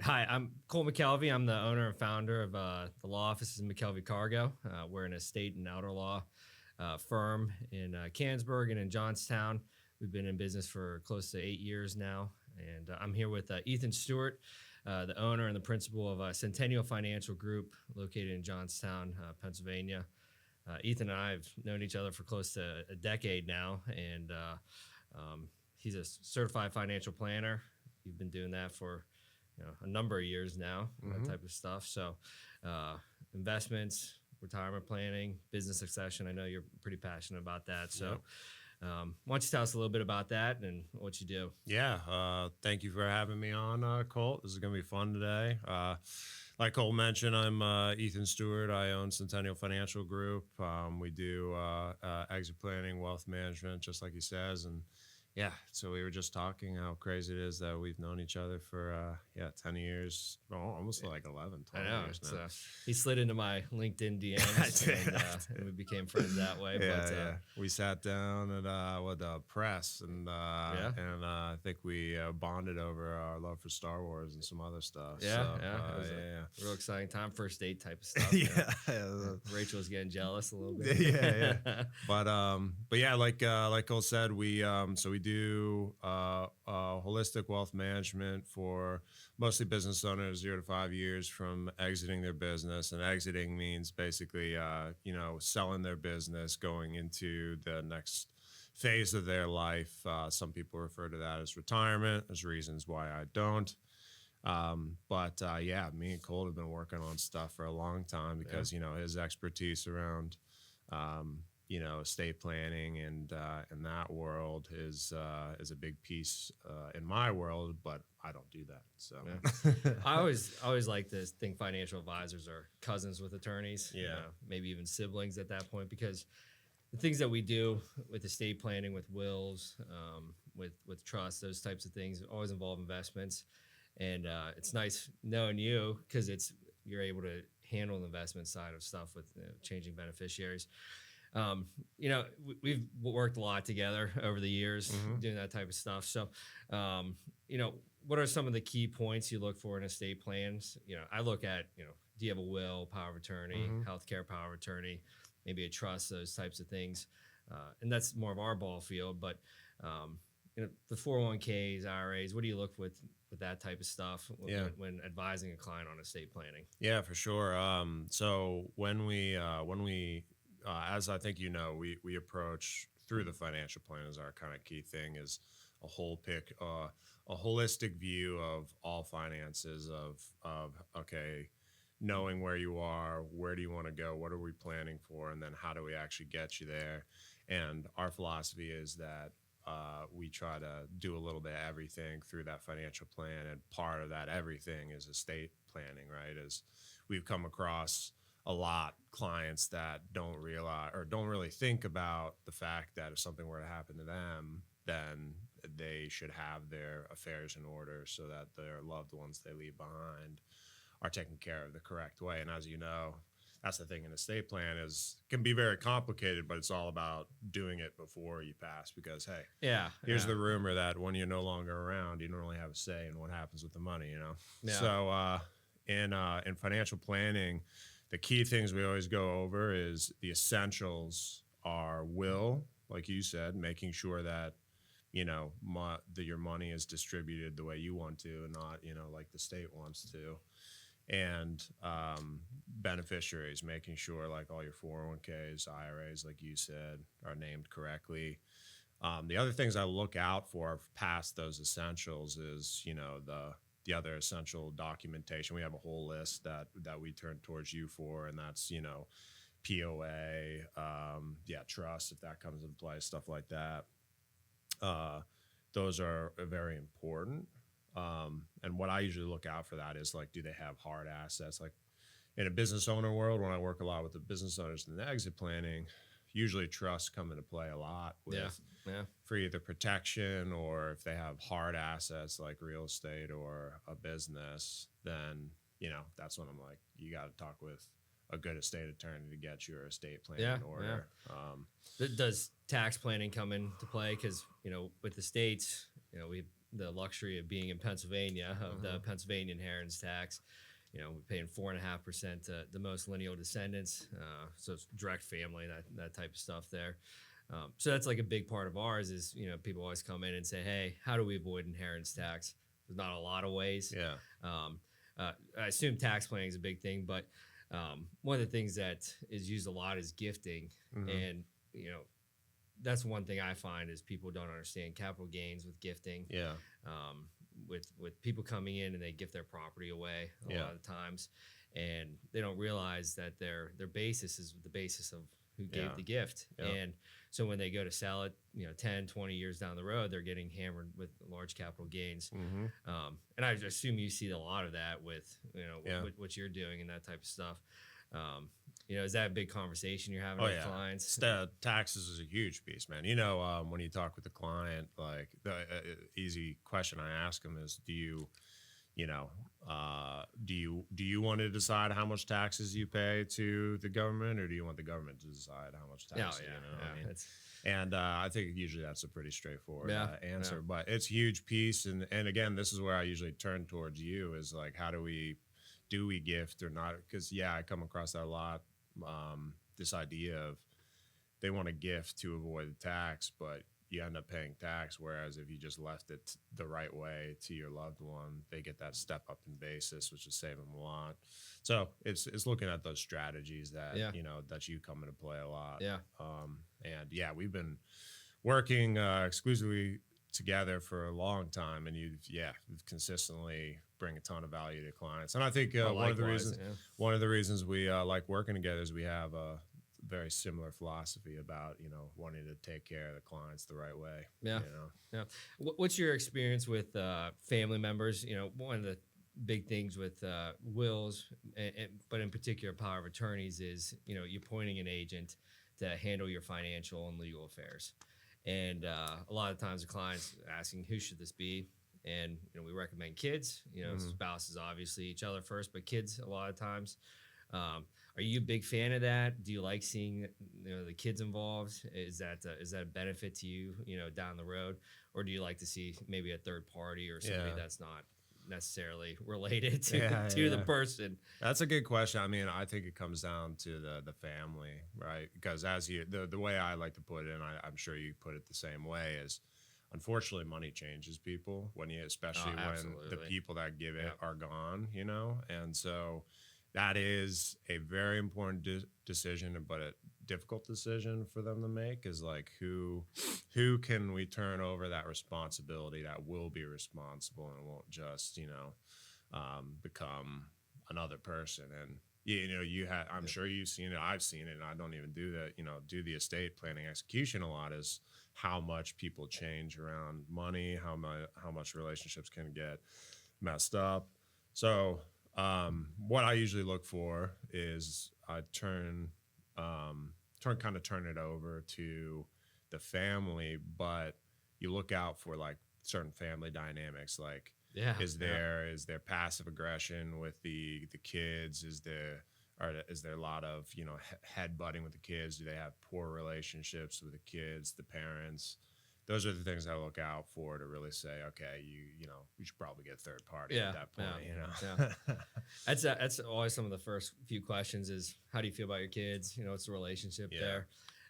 Hi, I'm Cole McKelvey. I'm the owner and founder of the law offices in McKelvey Cargo. We're an estate and outer law firm in Cannesburg and in Johnstown. We've been in business for close to 8 years now, and I'm here with Ethan Stewart, the owner and the principal of Centennial Financial Group, located in Johnstown, Pennsylvania. Ethan and I have known each other for close to a decade now, and he's a certified financial planner. You've been doing that for a number of years now, that type of stuff. So investments, retirement planning, business succession, I know you're pretty passionate about that. So why don't you tell us a little bit about that and what you do? Yeah, thank you for having me on, Colt. This is going to be fun today. Like Colt mentioned, I'm Ethan Stewart. I own Centennial Financial Group. We do exit planning, wealth management, just like he says. And yeah, so we were just talking how crazy it is that we've known each other for 10 years, almost like 11, 12 years now. He slid into my LinkedIn DMs and we became friends that way. We sat down at with the press and I think we bonded over our love for Star Wars and some other stuff. It was a real exciting time, first date type of stuff. Rachel was getting jealous a little bit. But yeah, like Cole said, we do holistic wealth management for mostly business owners 0 to 5 years from exiting their business. And exiting means basically, selling their business, going into the next phase of their life. Some people refer to that as retirement. There's reasons why I don't. Me and Cole have been working on stuff for a long time because, his expertise around estate planning and in that world is a big piece in my world, but I don't do that. So I always like to think financial advisors are cousins with attorneys. Maybe even siblings at that point, because the things that we do with estate planning, with wills, with trusts, those types of things always involve investments. And it's nice knowing you because you're able to handle the investment side of stuff with changing beneficiaries. We've worked a lot together over the years doing that type of stuff. So, what are some of the key points you look for in estate plans? I look at, do you have a will, power of attorney, healthcare power of attorney, maybe a trust, those types of things. And that's more of our ball field, but, the 401ks, IRAs, what do you look with that type of stuff when advising a client on estate planning? Yeah, for sure. So when we as I think we approach through the financial plan as our kind of key thing is a holistic view of all finances of knowing where you are, where do you want to go, what are we planning for, and then how do we actually get you there. And our philosophy is that we try to do a little bit of everything through that financial plan, and part of that everything is estate planning, right? As we've come across a lot clients that don't realize or don't really think about the fact that if something were to happen to them, then they should have their affairs in order so that their loved ones they leave behind are taken care of the correct way. And as you know, that's the thing in estate plan can be very complicated, but it's all about doing it before you pass because, hey, here's the rumor that when you're no longer around, you don't really have a say in what happens with the money, So in financial planning, the key things we always go over is the essentials are will, like you said, making sure that, that your money is distributed the way you want to and not, like the state wants to. And beneficiaries, making sure like all your 401ks, IRAs, like you said, are named correctly. The other things I look out for past those essentials is, the other essential documentation. We have a whole list that we turn towards you for, and that's, POA, trust, if that comes into play, stuff like that. Those are very important. And what I usually look out for that is like, do they have hard assets? Like in a business owner world, when I work a lot with the business owners in the exit planning, usually trusts come into play a lot for either protection or if they have hard assets like real estate or a business, then, that's when I'm like, you got to talk with a good estate attorney to get your estate plan in order. Does tax planning come into play? Because, with the states, we the luxury of being in Pennsylvania, of the Pennsylvania inheritance tax. We're paying 4.5% to the most lineal descendants, so it's direct family, that type of stuff there. So that's like a big part of ours is, people always come in and say, hey, how do we avoid inheritance tax? There's not a lot of ways. Yeah. I assume tax planning is a big thing, but one of the things that is used a lot is gifting. And, that's one thing I find is people don't understand capital gains with gifting. Yeah. With people coming in and they gift their property away a lot of times, and they don't realize that their basis is the basis of who gave the gift. And so when they go to sell it, 10, 20 years down the road, they're getting hammered with large capital gains. And I assume you see a lot of that with, what you're doing and that type of stuff. Is that a big conversation you're having with clients? Taxes is a huge piece, man. When you talk with the client, like the easy question I ask them is, do you want to decide how much taxes you pay to the government, or do you want the government to decide how much taxes? And I think usually that's a pretty straightforward answer, but it's a huge piece. And again, this is where I usually turn towards you is like, how do we gift or not? Because I come across that a lot. This idea of they want to gift to avoid the tax, but you end up paying tax. Whereas if you just left it the right way to your loved one, they get that step up in basis, which is saving them a lot. So it's looking at those strategies that, that you come into play a lot. And we've been working exclusively together for a long time, and you've consistently bring a ton of value to clients. And I think one of the reasons we like working together is we have a very similar philosophy about wanting to take care of the clients the right way. What's your experience with family members? One of the big things with wills, but in particular power of attorneys, is you're appointing an agent to handle your financial and legal affairs. And a lot of times the client's asking, who should this be? And we recommend kids. Spouses obviously each other first, but kids a lot of times. Are you a big fan of that? Do you like seeing the kids involved? Is that a benefit to you down the road, or do you like to see maybe a third party or somebody that's not necessarily related to the person? That's a good question. I mean, I think it comes down to the family, right? Because as the way I like to put it, and I'm sure you put it the same way, is unfortunately money changes people especially when the people that give it are gone, and so that is a very important decision, but a difficult decision for them to make is like, who can we turn over that responsibility that will be responsible and won't just become another person. And I'm sure you've seen it, I've seen it, and I don't even do that, do the estate planning execution a lot, is how much people change around money, how much relationships can get messed up. So what I usually look for is I turn it over to the family, but you look out for like certain family dynamics, like is there passive aggression with the kids? Is there a lot of headbutting with the kids? Do they have poor relationships with the kids, the parents? Those are the things I look out for to really say, okay, we should probably get a third party at that point. That's always some of the first few questions is, how do you feel about your kids? What's the relationship there?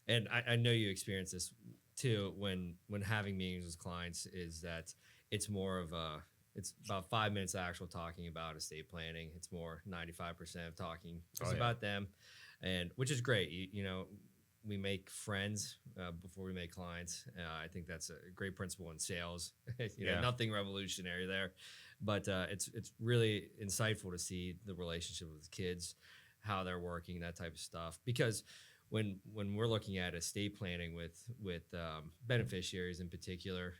And I know you experience this too when having meetings with clients, is that it's more of it's about 5 minutes of actual talking about estate planning. It's more 95% of talking just about them, and which is great. We make friends before we make clients. I think that's a great principle in sales. Nothing revolutionary there, but it's really insightful to see the relationship with the kids, how they're working, that type of stuff. Because when we're looking at estate planning with beneficiaries in particular,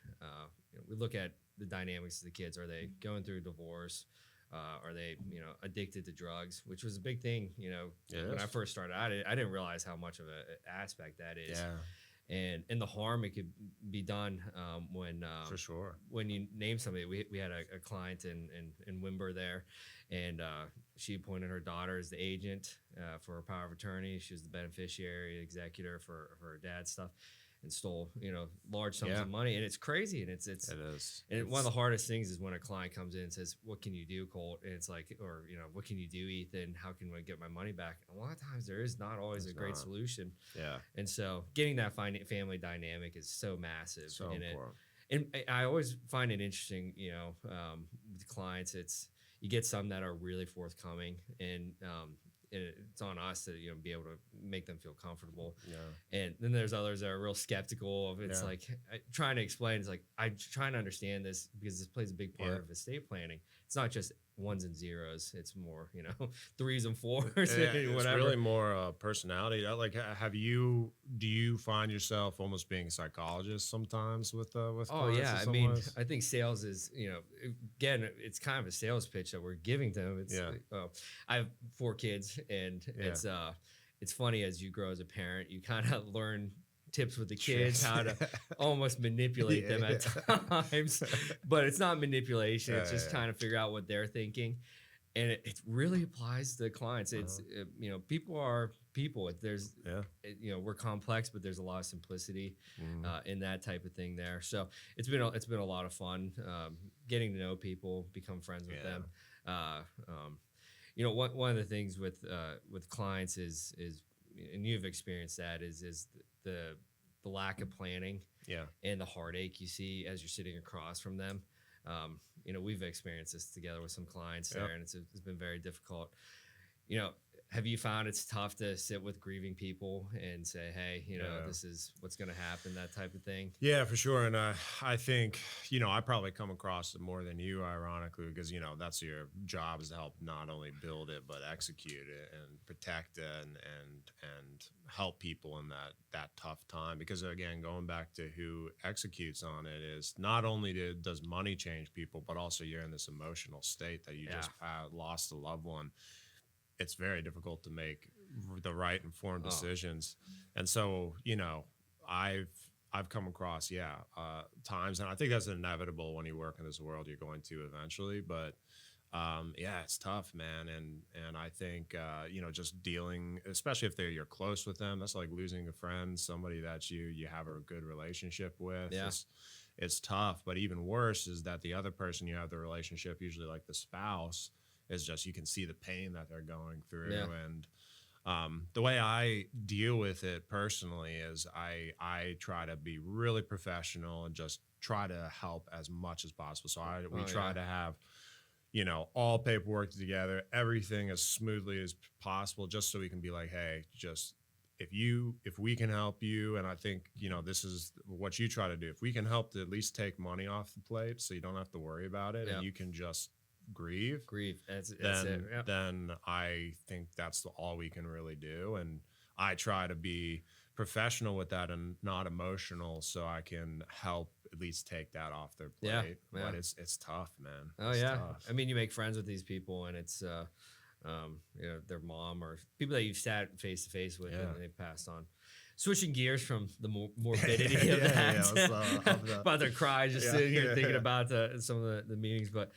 we look at the dynamics of the kids. Are they going through a divorce? Are they, addicted to drugs, which was a big thing, when I first started out. I didn't realize how much of an aspect that is. And the harm it could be done when for sure, when you name somebody. We had a client in Wimber there, and she appointed her daughter as the agent for her power of attorney. She was the beneficiary executor for her dad's stuff. and stole, large sums Yeah. of money. And it's crazy. And it's, It is. and one of the hardest things is when a client comes in and says, "What can you do, Colt?" And it's like, or, "What can you do, Ethan? How can I get my money back?" And a lot of times there is not always a great solution. Yeah. And so getting that family dynamic is so massive. So in important. And I always find it interesting, with clients, you get some that are really forthcoming, and it's on us to be able to make them feel comfortable. Yeah. And then there's others that are real skeptical of it's Yeah. like trying to explain. It's like I'm trying to understand this because this plays a big part Yeah. of estate planning. It's not just ones and zeros. It's more threes and fours Yeah, and it's whatever. really more personality. Like, do you find yourself almost being a psychologist sometimes with Oh clients yeah, in I some mean, ways? I think sales is, again, it's kind of a sales pitch that we're giving them. It's Yeah. I have 4 kids, and it's funny as you grow as a parent, you kind of learn tips with the kids, how to almost manipulate them at times, but it's not manipulation. It's just trying to figure out what they're thinking. And it really applies to clients. It's, people are people. There's, we're complex, but there's a lot of simplicity in that type of thing there. So it's been a lot of fun getting to know people, become friends with them. One of the things with clients is, and you've experienced that, is the lack of planning and the heartache you see as you're sitting across from them. We've experienced this together with some clients there, and it's been very difficult. Have you found it's tough to sit with grieving people and say, "Hey, this is what's going to happen," that type of thing? Yeah, for sure. And I think, I probably come across it more than you, ironically, because, that's your job, is to help not only build it, but execute it and protect it and help people in that tough time. Because again, going back to who executes on it, is not only does money change people, but also you're in this emotional state that you just lost a loved one. It's very difficult to make the right informed decisions. And so, I've come across, times, and I think that's inevitable when you work in this world, you're going to eventually, but it's tough, man. And I think, just dealing, especially if you're close with them, that's like losing a friend, somebody that you have a good relationship with. Yeah. It's tough, but even worse is that the other person you have the relationship, usually like the spouse, is just, you can see the pain that they're going through. Yeah. And the way I deal with it personally is I try to be really professional and just try to help as much as possible. So we try to have, all paperwork together, everything as smoothly as possible, just so we can be like, hey, just if we can help you, and I think, this is what you try to do. If we can help to at least take money off the plate so you don't have to worry about it, and you can just grieve, That's it. Yeah. then I think that's all we can really do. And I try to be professional with that and not emotional, so I can help at least take that off their plate. But it's tough, man. It's tough. I mean, you make friends with these people, and it's their mom or people that you've sat face to face with, and they've passed on. Switching gears from the morbidity of that, about to cry just sitting here thinking about some of the meetings, but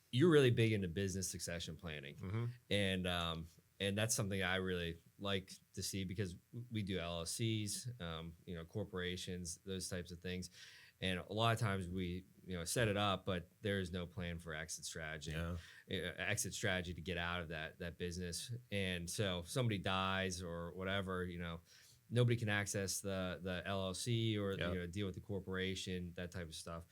you're really big into business succession planning, and that's something I really like to see, because we do LLCs, corporations, those types of things, and a lot of times we set it up, but there is no plan for exit strategy. Exit strategy to get out of that business, and so somebody dies or whatever, nobody can access the LLC or deal with the corporation, that type of stuff.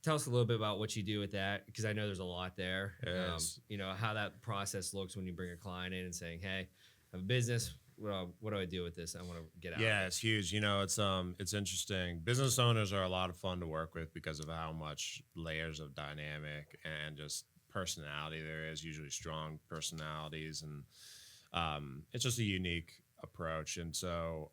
Tell us a little bit about what you do with that, because I know there's a lot there. How that process looks when you bring a client in and saying, "Hey, I have a business. What do I do with this? I want to get out." Yeah, it's huge. It's interesting. Business owners are a lot of fun to work with because of how much layers of dynamic and just personality there is. Usually strong personalities, and it's just a unique approach. And so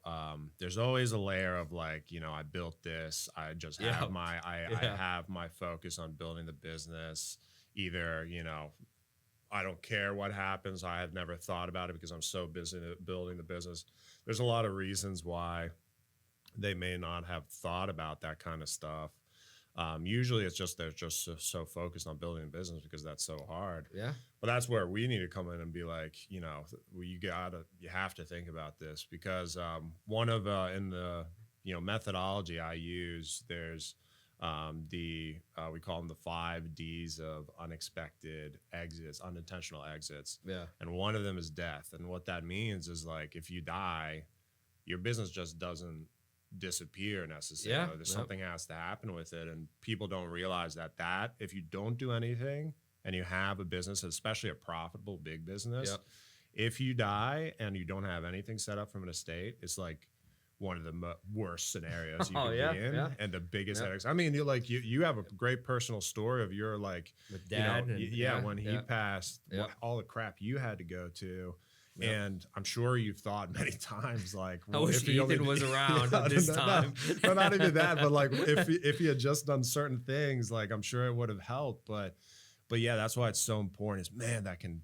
there's always a layer of like, I built this, I just have I have my focus on building the business. Either, I don't care what happens, I have never thought about it because I'm so busy building the business. There's a lot of reasons why they may not have thought about that kind of stuff. Usually it's just they're just so focused on building a business because that's so hard. But that's where we need to come in and be like, you have to think about this, because one of in the methodology I use, there's we call them the 5 Ds of unexpected exits, unintentional exits. Yeah. And one of them is death. And what that means is like, if you die, your business just doesn't disappear necessarily. Yeah. There's something has to happen with it. And people don't realize that if you don't do anything and you have a business, especially a profitable big business, Yep. if you die and you don't have anything set up from an estate, it's like one of the worst scenarios you can be in, and the biggest headaches. I mean, you have a great personal story of your like with dad, when he passed, all the crap you had to go to. Yep. And I'm sure you've thought many times, like, well, I wish Ethan was around at this time. But not even that, but like if he had just done certain things, like I'm sure it would have helped. But yeah, that's why it's so important. Is man, that can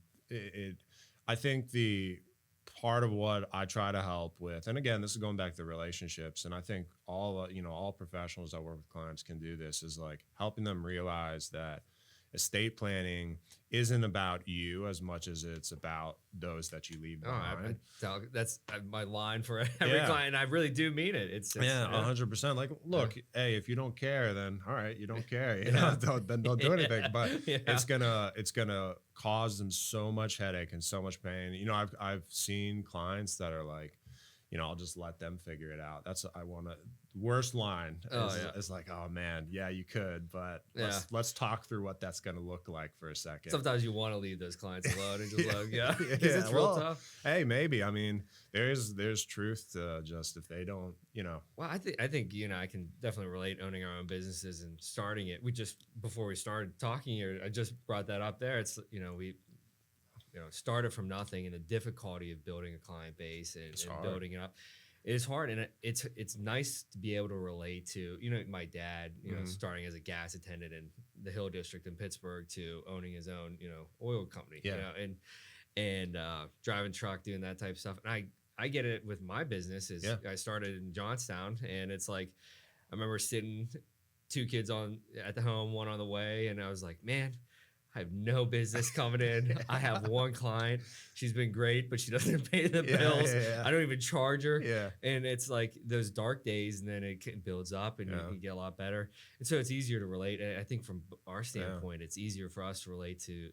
I think the part of what I try to help with, and again, this is going back to relationships, and I think all professionals that work with clients can do this, is like helping them realize that estate planning isn't about you as much as it's about those that you leave behind. That's my line for every client. And I really do mean it. It's 100%. Like, look, hey, if you don't care, then all right, you don't care. Then don't do anything. But it's gonna cause them so much headache and so much pain. I've seen clients that are like, I'll just let them figure it out. Worst line is like, oh man, yeah, you could, but let's talk through what that's going to look like for a second. Sometimes you want to leave those clients alone and just let them go. It's real tough. Hey, maybe. I mean, there's truth to just if they don't, Well, I think I can definitely relate owning our own businesses and starting it. Before we started talking here, I just brought that up there. It's, we started from nothing, and the difficulty of building a client base and building it up. It is hard, and it's nice to be able to relate to, my dad, starting as a gas attendant in the Hill District in Pittsburgh to owning his own, oil company, and driving truck, doing that type of stuff. And I get it with my business. I started in Johnstown, and it's like, I remember sitting 2 kids at the home, one on the way, and I was like, man, I have no business coming in. I have one client. She's been great, but she doesn't pay the bills. I don't even charge her. And it's like those dark days, and then it builds up, and you get a lot better. And so it's easier to relate. And I think from our standpoint, it's easier for us to relate to,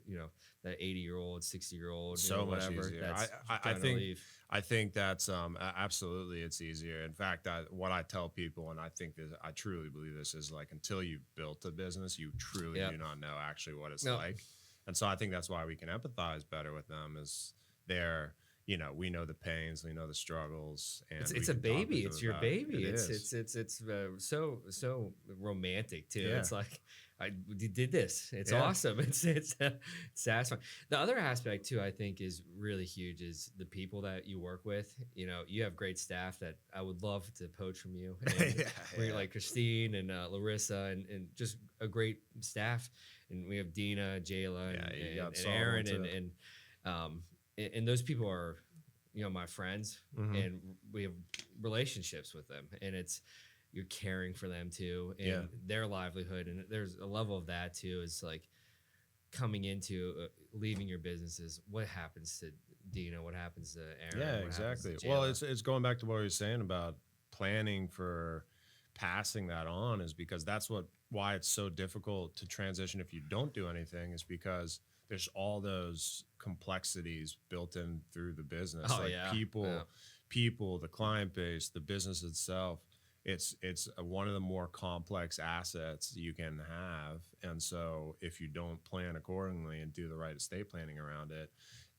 that 80-year-old, 60-year-old, so much whatever. easier. I think that's absolutely, it's easier. In fact, what I tell people, and I think that I truly believe this, is like, until you've built a business, you truly do not know actually what it's like. And so I think that's why we can empathize better with them, is we know the pains, we know the struggles, and it's a baby. It's your baby. It's so romantic too. It's like, I did this. It's awesome. It's satisfying. The other aspect too, I think, is really huge, is the people that you work with. You have great staff that I would love to poach from you. And like Christine and Larissa and just a great staff. And we have Dina, Jayla, and Aaron, and those people are, my friends, and we have relationships with them, and you're caring for them too, and their livelihood, and there's a level of that too. Is like coming into leaving your businesses. What happens to Dina? What happens to Aaron? Yeah, exactly. Well, it's going back to what you were saying about planning for passing that on, is because that's why it's so difficult to transition if you don't do anything, is because there's all those complexities built in through the business, people, the client base, the business itself. It's one of the more complex assets you can have. And so if you don't plan accordingly and do the right estate planning around it,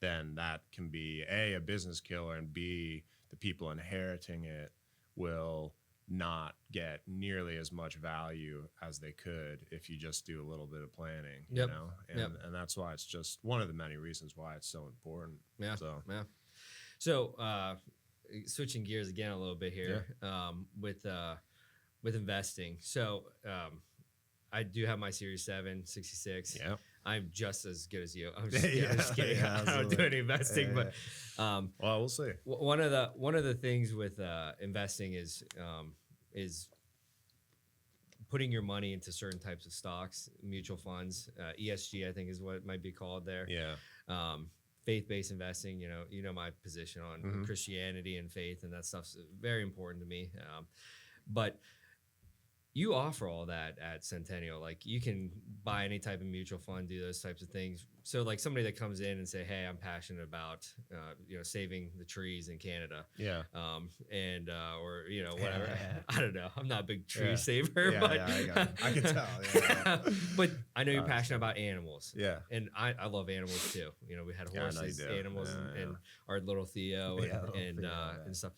then that can be a business killer, and B, the people inheriting it will not get nearly as much value as they could if you just do a little bit of planning, and that's why it's just one of the many reasons why it's so important. So switching gears again a little bit here, with investing. So I do have my Series 7 66. I'm just as good as you. I'm just kidding. I don't do any investing, but well, we'll see. One of the things with investing is putting your money into certain types of stocks, mutual funds, ESG, I think is what it might be called there. Faith-based investing. My position on Christianity and faith, and that stuff's very important to me. But you offer all that at Centennial. Like you can buy any type of mutual fund, do those types of things. So like somebody that comes in and say, "Hey, I'm passionate about saving the trees in Canada," Yeah. and or whatever. I don't know. I'm not a big tree Yeah. saver, Yeah, but yeah, I can tell. Yeah. but I know you're passionate about animals. Yeah. And I love animals too. We had Yeah, I know you horses, do. animals, Yeah, and our little Theo Yeah, little and Theo, yeah. and stuff.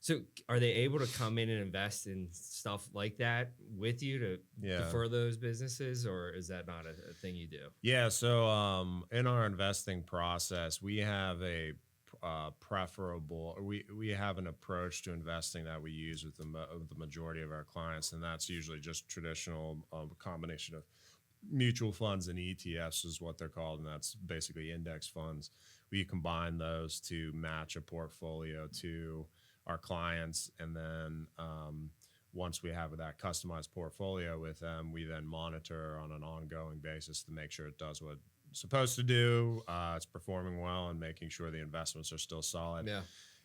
So are they able to come in and invest in stuff like that with you to defer those businesses, or is that not a thing you do? Yeah. So in our investing process, we have a we have an approach to investing that we use with the majority of our clients, and that's usually just traditional combination of mutual funds and ETFs is what they're called, and that's basically index funds. We combine those to match a portfolio to our clients, and then once we have that customized portfolio with them, we then monitor on an ongoing basis to make sure it does what it's supposed to do, it's performing well, and making sure the investments are still solid. Yeah.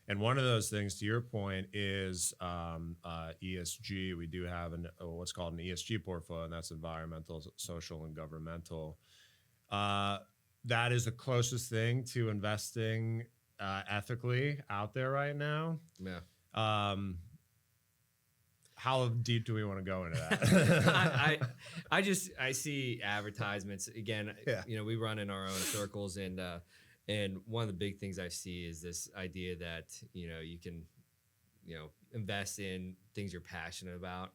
And one of those things, to your point, is ESG. We do have what's called an ESG portfolio, and that's environmental, social, and governmental. That is the closest thing to investing ethically out there right now. Yeah. How deep do we want to go into that? I see advertisements again. Yeah. We run in our own circles, and one of the big things I see is this idea that you can invest in things you're passionate about.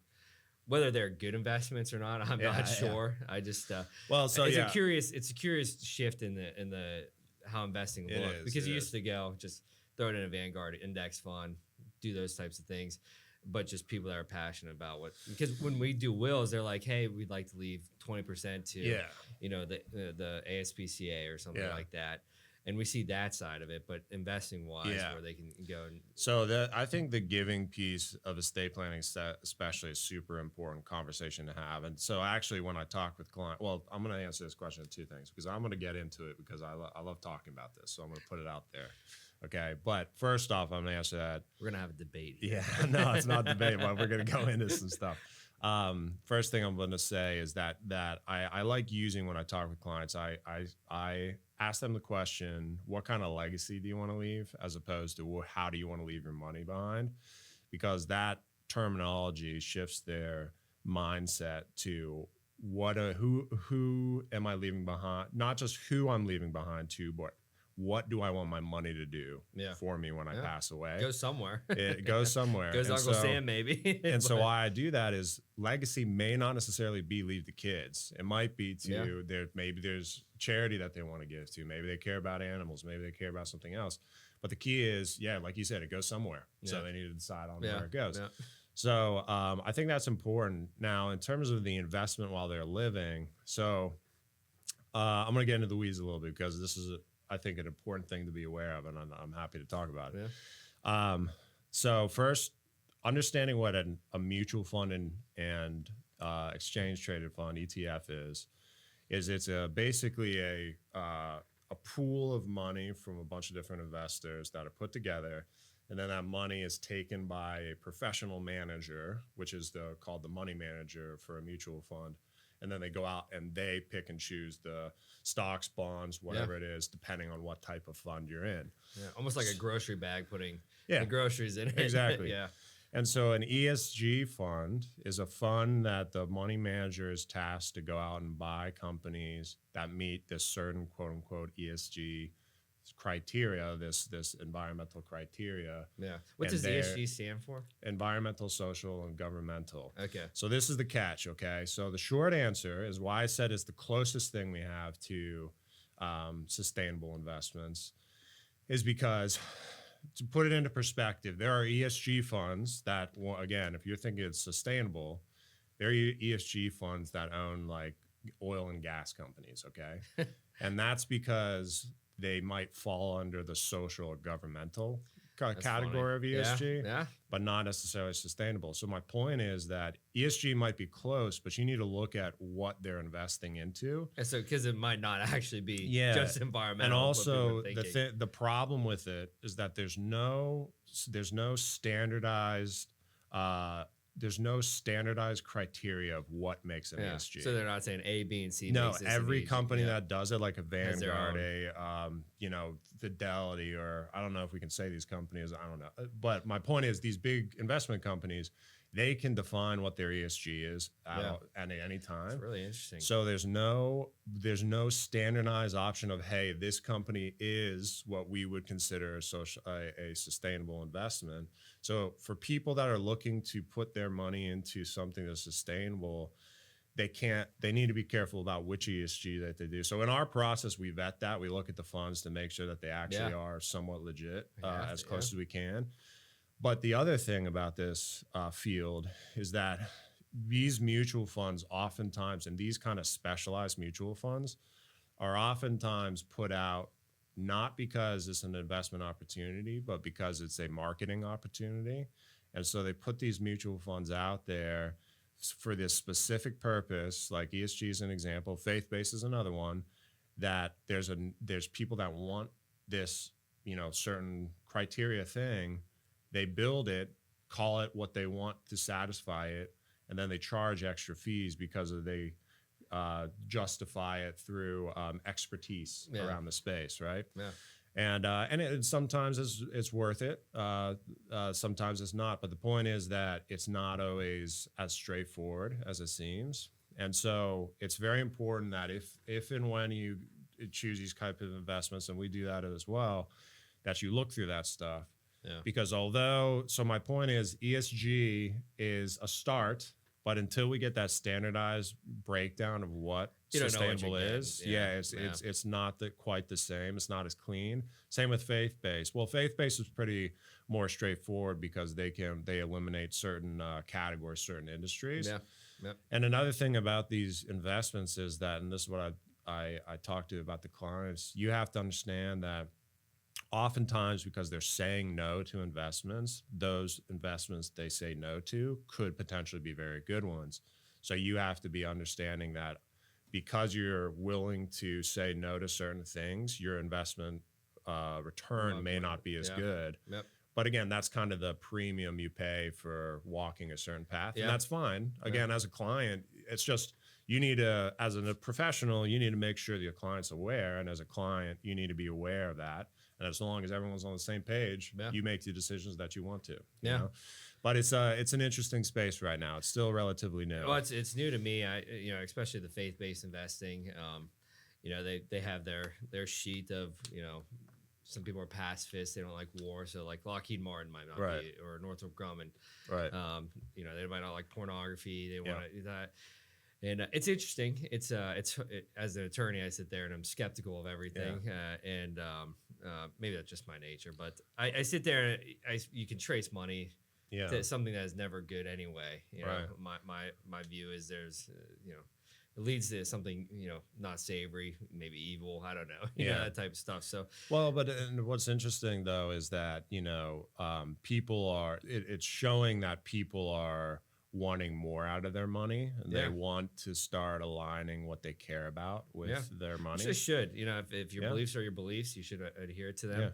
Whether they're good investments or not, I'm not sure. I just it's a curious shift in the how investing looks, because you used to go just throw it in a Vanguard index fund, do those types of things, but just people that are passionate about because when we do wills, they're like, hey, we'd like to leave 20% to the ASPCA or something like that. And we see that side of it, but investing wise, where they can go. So I think the giving piece of estate planning, especially, is super important conversation to have. And so actually, when I talk with clients, well, I'm going to answer this question in two things, because I'm going to get into it because I love talking about this. So I'm going to put it out there. Okay. But first off, I'm going to answer that. We're going to have a debate here. Yeah, no, it's not debate, but we're going to go into some stuff. First thing I'm going to say is that I like using, when I talk with clients, I ask them the question, what kind of legacy do you want to leave, as opposed to how do you want to leave your money behind? Because that terminology shifts their mindset to who am I leaving behind? Not just who I'm leaving behind to, but what do I want my money to do for me when I pass away? Go somewhere. It goes somewhere. Goes Uncle Sam, maybe. And so why I do that is legacy may not necessarily be leave the kids. It might be to maybe there's charity that they want to give to. Maybe they care about animals. Maybe they care about something else. But the key is, like you said, it goes somewhere. So they need to decide on where it goes. Yeah. So I think that's important. Now, in terms of the investment while they're living, so I'm going to get into the weeds a little bit, because this is I think an important thing to be aware of, and I'm happy to talk about it. Yeah. So first, understanding what a mutual fund and exchange traded fund, ETF, is it's basically a pool of money from a bunch of different investors that are put together, and then that money is taken by a professional manager, which is called the money manager for a mutual fund. And then they go out and they pick and choose the stocks, bonds, whatever it is, depending on what type of fund you're in. Yeah, almost like a grocery bag putting the groceries in it. Exactly. And so an ESG fund is a fund that the money manager is tasked to go out and buy companies that meet this certain quote unquote ESG criteria, this environmental criteria. Yeah. What does ESG stand for? Environmental, social, and governmental. Okay. So this is the catch, okay? So the short answer is why I said it's the closest thing we have to sustainable investments is because, to put it into perspective, there are ESG funds that, again, if you're thinking it's sustainable, there are ESG funds that own like oil and gas companies, okay? And that's because they might fall under the social or governmental category of ESG, but not necessarily sustainable. So my point is that ESG might be close, but you need to look at what they're investing into. And so, because it might not actually be just environmental. And also, the problem with it is that there's no standardized there's no standardized criteria of what makes an ESG. So they're not saying A, B, and C. No, makes this every an ESG. company that does it, like a Has their Vanguard, own. Fidelity, or I don't know if we can say these companies. I don't know, but my point is, these big investment companies, they can define what their ESG is at any time. It's really interesting. So there's no standardized option of, hey, this company is what we would consider a sustainable investment. So for people that are looking to put their money into something that's sustainable, they need to be careful about which ESG that they do. So in our process, we vet that. We look at the funds to make sure that they actually are somewhat legit, as close as we can. But the other thing about this field is that these mutual funds oftentimes, and these kind of specialized mutual funds, are oftentimes put out not because it's an investment opportunity, but because it's a marketing opportunity. And so they put these mutual funds out there for this specific purpose, like ESG is an example, faith-based is another one, that there's people that want this, certain criteria thing. They build it, call it what they want to satisfy it, and then they charge extra fees because they justify it through expertise around the space, right? Yeah. And sometimes it's worth it. Sometimes it's not. But the point is that it's not always as straightforward as it seems. And so it's very important that if and when you choose these type of investments, and we do that as well, that you look through that stuff. Yeah. Because so my point is, ESG is a start, but until we get that standardized breakdown of what sustainable is, it's not quite the same. It's not as clean. Same with faith-based. Well, faith-based is pretty more straightforward because they eliminate certain categories, certain industries. Yeah. Yep. And another thing about these investments is that, and this is what I talk to about the clients, you have to understand that oftentimes, because they're saying no to investments, those investments they say no to could potentially be very good ones. So you have to be understanding that because you're willing to say no to certain things, your investment return may not be as good. Yep. But again, that's kind of the premium you pay for walking a certain path. And that's fine. Again, as a client, it's just, you need to, as a professional, you need to make sure that your client's aware. And as a client, you need to be aware of that. And as long as everyone's on the same page, you make the decisions that you want to. You know? But it's an interesting space right now. It's still relatively new. Well, it's new to me. Especially the faith-based investing. They have their sheet of, some people are pacifists. They don't like war. So like Lockheed Martin might not be, or Northrop Grumman. Right. They might not like pornography. They want to do that. And it's interesting. It's as an attorney, I sit there and I'm skeptical of everything. Maybe that's just my nature, but I sit there and you can trace money to something that is never good anyway. My view is there's it leads to something not savory, maybe evil. I don't know, that type of stuff. So and what's interesting though is that people are. It's showing that people are wanting more out of their money, and they want to start aligning what they care about with their money. You should, if your beliefs are your beliefs, you should adhere to them.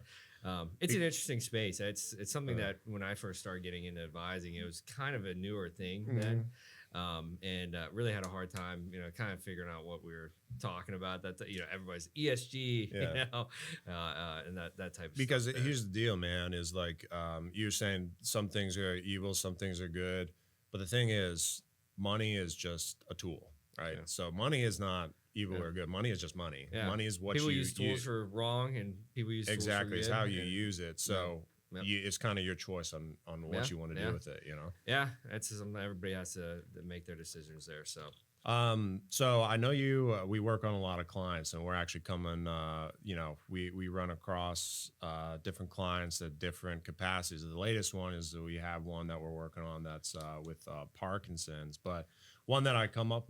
It's an interesting space. It's something that when I first started getting into advising, it was kind of a newer thing then. And really had a hard time, kind of figuring out what we were talking about. That everybody's ESG, and that type of because stuff. Here's the deal, man. Is like you're saying some things are evil, some things are good, but the thing is, money is just a tool, right? So money is not evil or good. Money is just money. Money is what people use tools for wrong, and people use tools for good. It's how you use it. So. It's kind of your choice on what you want to do with it, Yeah, that's something everybody has to make their decisions there. So, so I know we work on a lot of clients, and we're actually coming. We run across different clients at different capacities. The latest one is that we have one that we're working on that's with Parkinson's, but one that I come up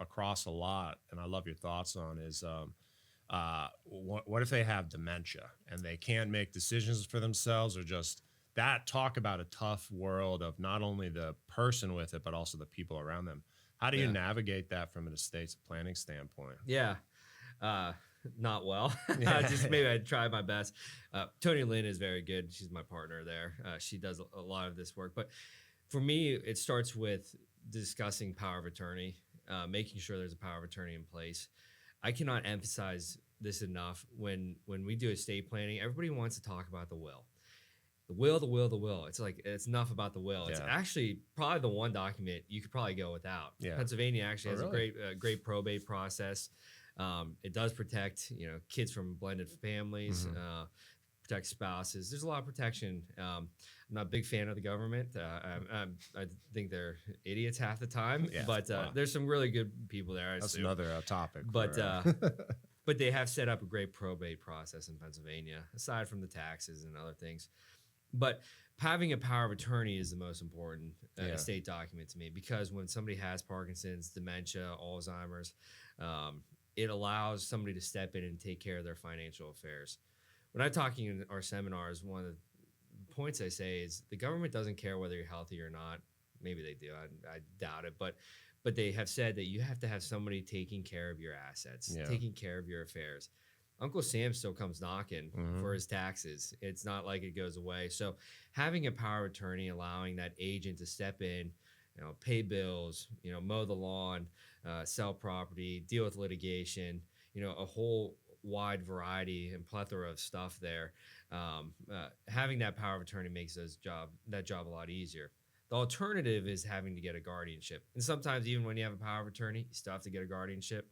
across a lot, and I love your thoughts on is. What if they have dementia and they can't make decisions for themselves, or just that? Talk about a tough world of not only the person with it, but also the people around them. How do you navigate that from an estate planning standpoint? Not well. Just maybe I'd try my best. Tony Lynn is very good. She's my partner there. She does a lot of this work, but For me, it starts with discussing power of attorney, making sure there's a power of attorney in place. I cannot emphasize this enough. When we do estate planning, everybody wants to talk about the will. The will, the will, the will. It's like it's enough about the will. It's Yeah. actually probably the one document you could probably go without. Yeah. Pennsylvania actually Oh, has really? a great probate process. It does protect kids from blended families, protect spouses. There's a lot of protection. I'm not a big fan of the government. I think they're idiots half the time. Yeah. But Wow. there's some really good people there. I That's assume. another topic. But for, but they have set up a great probate process in Pennsylvania, aside from the taxes and other things. But having a power of attorney is the most important Yeah. estate document to me, because when somebody has Parkinson's, dementia, Alzheimer's, it allows somebody to step in and take care of their financial affairs. When I'm talking in our seminars, one of the points I say is the government doesn't care whether you're healthy or not. Maybe they do. I doubt it. But they have said that you have to have somebody taking care of your assets, Yeah. taking care of your affairs. Uncle Sam still comes knocking for his taxes. It's not like it goes away. So having a power of attorney, allowing that agent to step in, pay bills, mow the lawn, sell property, deal with litigation, a whole wide variety and plethora of stuff there. Having that power of attorney makes that job a lot easier. The alternative is having to get a guardianship. And sometimes even when you have a power of attorney, you still have to get a guardianship.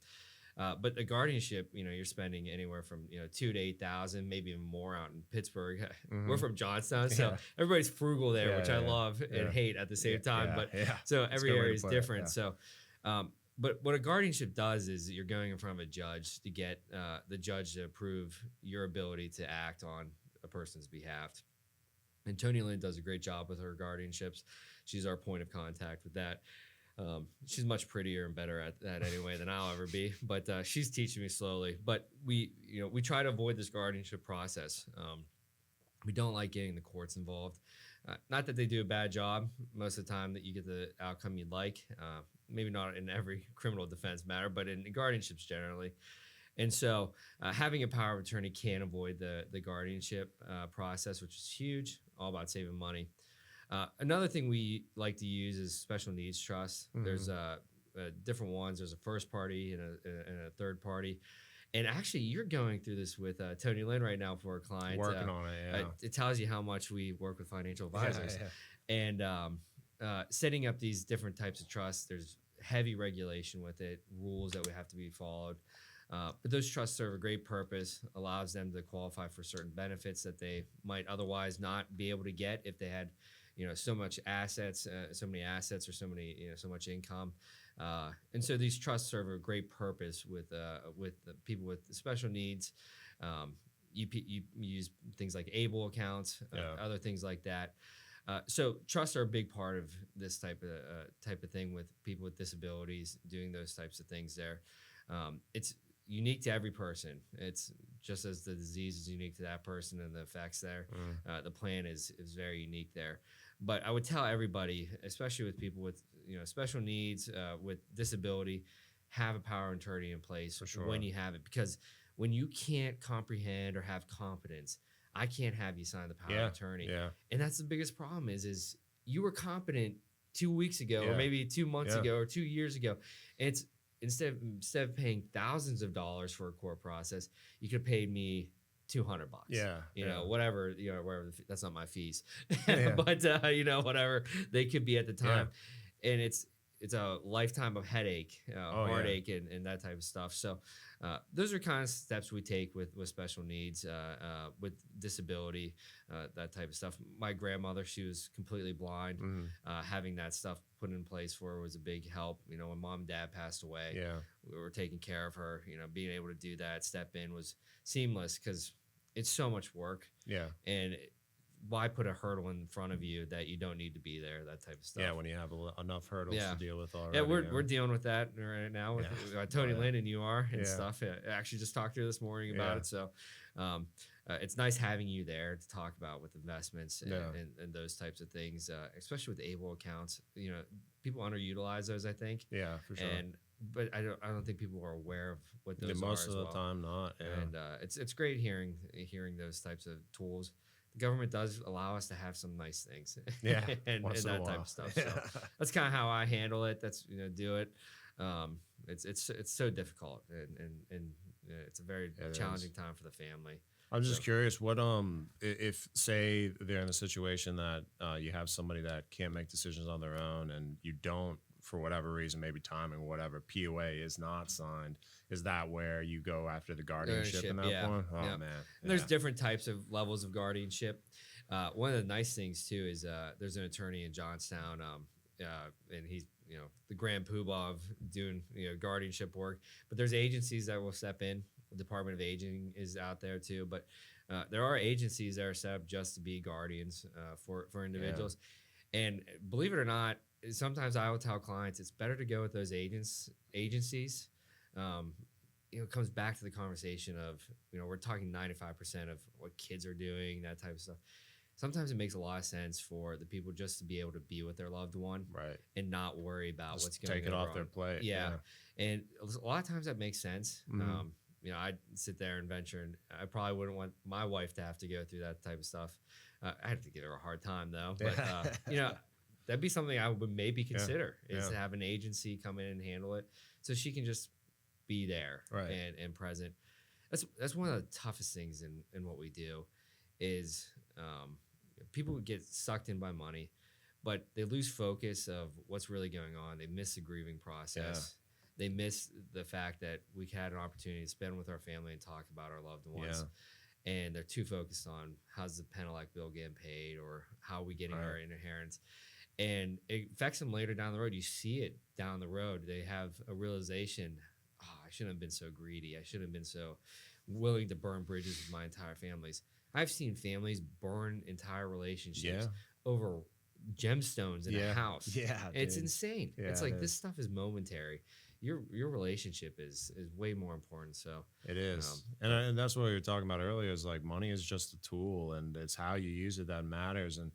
But a guardianship, you're spending anywhere from $2,000 to $8,000, maybe even more out in Pittsburgh. We're from Johnstown, so Yeah. everybody's frugal there, Yeah, which I yeah, love yeah. and hate at the same time. Yeah, But yeah. so That's a every good way area to is put it, different. yeah. So, but what a guardianship does is you're going in front of a judge to get the judge to approve your ability to act on a person's behalf. And Tony Lynn does a great job with her guardianships. She's our point of contact with that. She's much prettier and better at that anyway than I'll ever be, but she's teaching me slowly. But we try to avoid this guardianship process. We don't like getting the courts involved. Not that they do a bad job most of the time, that you get the outcome you'd like. Maybe not in every criminal defense matter, but in guardianships generally. And so having a power of attorney can avoid the guardianship process, which is huge, all about saving money. Another thing we like to use is special needs trust. There's different ones. There's a first party and a third party. And actually, you're going through this with Tony Lynn right now for a client. Working on it, yeah. It tells you how much we work with financial advisors. Yeah. And setting up these different types of trusts, there's heavy regulation with it, rules that would have to be followed. But those trusts serve a great purpose, allows them to qualify for certain benefits that they might otherwise not be able to get if they had so much assets, so many assets, or so much income. And so these trusts serve a great purpose with the people with special needs. You use things like ABLE accounts, other things like that. So trusts are a big part of this type of thing with people with disabilities, doing those types of things there. It's unique to every person. It's just as the disease is unique to that person and the effects there. The plan is very unique there. But I would tell everybody, especially with people with special needs, with disability, have a power of attorney in place For sure. when you have it. Because when you can't comprehend or have competence, I can't have you sign the power of attorney. Yeah. And that's the biggest problem is you were competent 2 weeks ago, or Yeah. maybe 2 months Yeah. ago, or 2 years ago. And it's instead of paying thousands of dollars for a court process, you could have paid me $200. Yeah. Whatever, wherever that's not my fees. Yeah. But whatever they could be at the time. And it's a lifetime of headache, heartache, and that type of stuff. So those are kind of steps we take with special needs, with disability, that type of stuff. My grandmother, she was completely blind. Having that stuff put in place for her was a big help. When mom and dad passed away, Yeah. we were taking care of her. Being able to do that, step in, was seamless, because it's so much work. Yeah. And why put a hurdle in front of you that you don't need to be there, that type of stuff. Yeah, when you have enough hurdles Yeah. to deal with already. Yeah, we're dealing with that right now with Tony Lynn and you are and Yeah. stuff. I actually just talked to her this morning about it. So it's nice having you there to talk about with investments and those types of things, especially with ABLE accounts. People underutilize those, I think. Yeah, for sure. But I don't think people are aware of what those are most as of the well. time not. Yeah. And it's great hearing those types of tools. the government does allow us to have some nice things Yeah, and once in a that type while. of stuff. Yeah. So that's kind of how I handle it. That's, do it. It's so difficult, and it's a very It is. challenging time for the family. I'm So just curious, what if say they're in a situation that you have somebody that can't make decisions on their own, and you don't, for whatever reason, maybe timing, whatever, POA is not signed. Is that where you go after the guardianship in that yeah, point? Oh yeah. man, And there's yeah. different types of levels of guardianship. One of the nice things too is there's an attorney in Johnstown, and he's the grand poobah of doing guardianship work. But there's agencies that will step in. The Department of Aging is out there too, but there are agencies that are set up just to be guardians for individuals. And believe it or not, sometimes I will tell clients it's better to go with those agencies. It comes back to the conversation of we're talking 95% of what kids are doing, that type of stuff. Sometimes it makes a lot of sense for the people just to be able to be with their loved one, Right. and not worry about Just what's going take it on. off their plate. Yeah. And a lot of times that makes sense. Mhm. I'd sit there and venture, and I probably wouldn't want my wife to have to go through that type of stuff. I have to give her a hard time though, but that'd be something I would maybe consider is to have an agency come in and handle it, so she can just be there, Right. and present. That's one of the toughest things in what we do is people get sucked in by money, but they lose focus of what's really going on. They miss the grieving process. They miss the fact that we had an opportunity to spend with our family and talk about our loved ones. And they're too focused on how's the Penelec bill getting paid, or how are we getting our inheritance. And it affects them later down the road. You see it down the road. They have a realization, I shouldn't have been so greedy. I shouldn't have been so willing to burn bridges with my entire families. I've seen families burn entire relationships over gemstones in a house. Yeah, It's dude. insane. Yeah, It's like it this is. stuff is momentary. Your relationship is way more important. So It is, and that's what we were talking about earlier. Is like money is just a tool, and it's how you use it that matters. And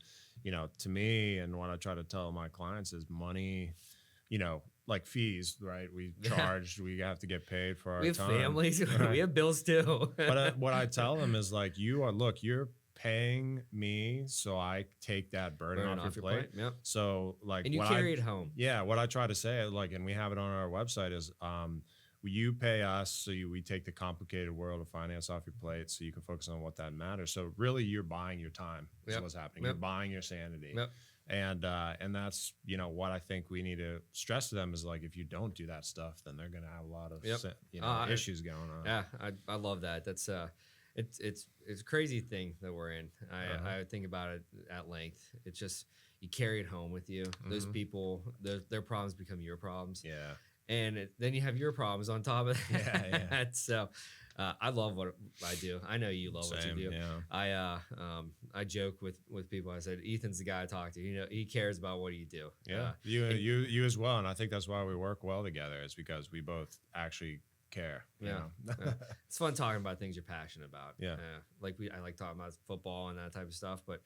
to me, and what I try to tell my clients is money. Like fees, right? We charge. We have to get paid for our we have time. families. Right. We have bills too. But what I tell them is like, you're paying me, so I take that burden off your plate. Yep. So like, And you what carry it home. Yeah, what I try to say, like, and we have it on our website, is you pay us, so we take the complicated world of finance off your plate, so you can focus on what that matters. So really, you're buying your time. Is what's happening. You're buying your sanity. And that's what I think we need to stress to them is like, if you don't do that stuff, then they're gonna have a lot of issues going on. Yeah, I love that. That's it's a crazy thing that we're in. I think about it at length. It's just you carry it home with you. Those people, their problems become your problems. Yeah. And then you have your problems on top of that. Yeah. So I love what I do. I know you love what you do. Yeah. I joke with people. I said Ethan's the guy I talk to. He cares about what you do. Yeah. You as well. And I think that's why we work well together, is because we both actually care. Yeah. It's fun talking about things you're passionate about. Yeah. I like talking about football and that type of stuff, but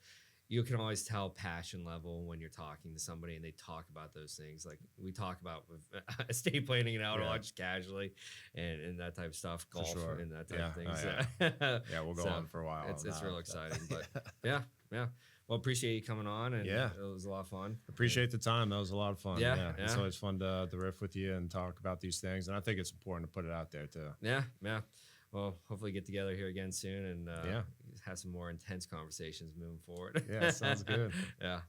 you can always tell passion level when you're talking to somebody and they talk about those things. Like we talk about with estate planning and outlaw just casually and that type of stuff, golf and that type of things. Yeah, we'll go on for a while. It's real exciting, but yeah. Well, appreciate you coming on, and it was a lot of fun. Appreciate the time. That was a lot of fun. Yeah. It's always fun to riff with you and talk about these things, and I think it's important to put it out there too. Yeah. Well, hopefully get together here again soon and have some more intense conversations moving forward. Yeah, sounds good. Yeah.